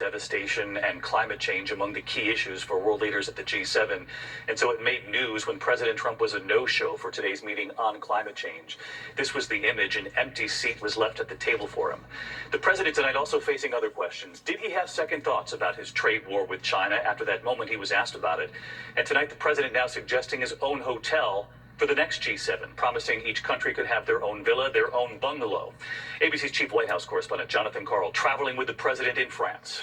devastation and climate change among the key issues for world leaders at the G7. And so it made news when President Trump was a no-show for today's meeting on climate change. This was the image: an empty seat was left at the table for him. The president tonight also facing other questions. Did he have second thoughts about his trade war with China after that moment he was asked about it? And tonight the president now suggesting his own hotel for the next G7, promising each country could have their own villa, their own bungalow. ABC's chief White House correspondent Jonathan Karl traveling with the president in France.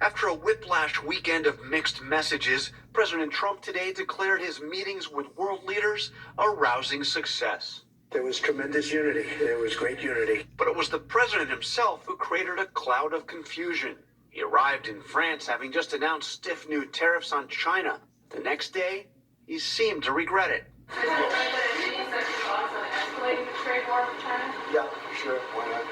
After a whiplash weekend of mixed messages, President Trump today declared his meetings with world leaders a rousing success. There was tremendous unity. There was great unity. But it was the president himself who created a cloud of confusion. He arrived in France having just announced stiff new tariffs on China. The next day, he seemed to regret it. Yeah, sure. Why not?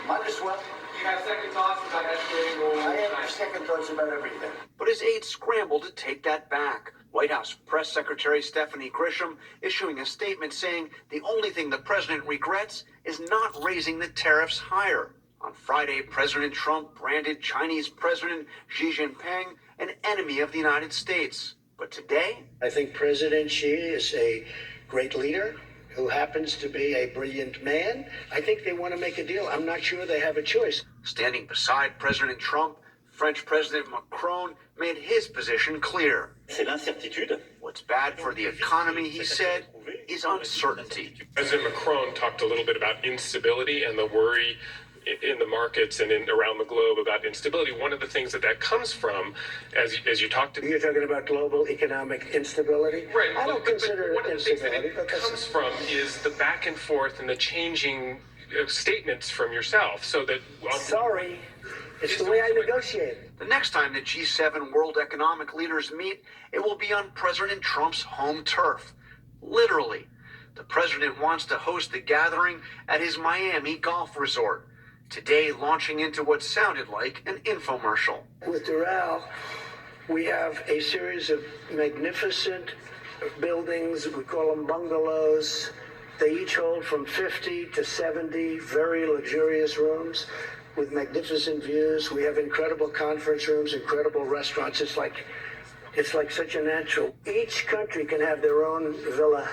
Might as well. You have second thoughts about escalating war? I have second thoughts about everything. But his aides scrambled to take that back. White House Press Secretary Stephanie Grisham issuing a statement saying the only thing the president regrets is not raising the tariffs higher. On Friday, President Trump branded Chinese President Xi Jinping an enemy of the United States. But today, I think President Xi is a great leader who happens to be a brilliant man. I think they want to make a deal. I'm not sure they have a choice. Standing beside President Trump, French President Macron made his position clear. C'est l'incertitude. What's bad for the economy, he said, is uncertainty. President Macron talked a little bit about instability and the worry in the markets and around the globe about instability. One of the things that comes from, as you talked to... You're talking about global economic instability? Right. I don't consider it one of the things instability. that it comes from is the back and forth and the changing statements from yourself. So that... Sorry. It's the way I negotiate. The next time the G7 world economic leaders meet, it will be on President Trump's home turf. Literally. The president wants to host the gathering at his Miami golf resort. Today, launching into what sounded like an infomercial. With Doral, we have a series of magnificent buildings. We call them bungalows. They each hold from 50 to 70 very luxurious rooms with magnificent views. We have incredible conference rooms, incredible restaurants. It's like such a natural. Each country can have their own villa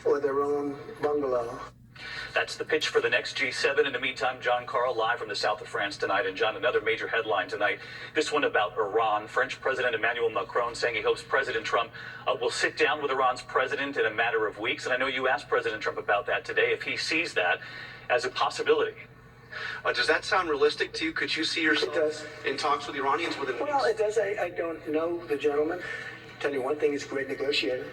or their own bungalow. That's the pitch for the next G7. In the meantime, John Karl live from the south of France tonight. And John, another major headline tonight, this one about Iran. French President Emmanuel Macron saying he hopes President Trump will sit down with Iran's president in a matter of weeks. And I know you asked President Trump about that today, if he sees that as a possibility. Does that sound realistic to you? Could you see yourself in talks with the Iranians within weeks? Well, it does. I don't know the gentleman. Tell you one thing, he's a great negotiator.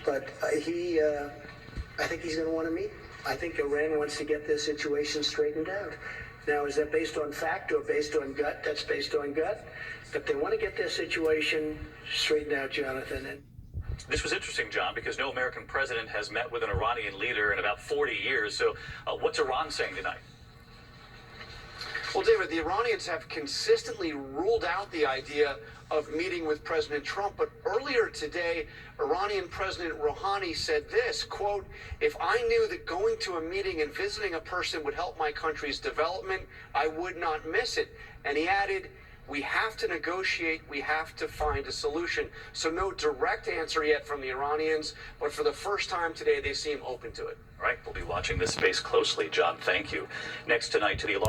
But I think he's going to want to meet. I think Iran wants to get this situation straightened out. Now, is that based on fact or based on gut? That's based on gut. But they want to get their situation straightened out, Jonathan. And this was interesting, John, because no American president has met with an Iranian leader in about 40 years. So what's Iran saying tonight? Well, David, the Iranians have consistently ruled out the idea of meeting with President Trump. But earlier today, Iranian President Rouhani said this, quote, "If I knew that going to a meeting and visiting a person would help my country's development, I would not miss it." And he added, "We have to negotiate. We have to find a solution." So no direct answer yet from the Iranians, but for the first time today, they seem open to it. All right, we'll be watching this space closely, John. Thank you. Next tonight to the alarm.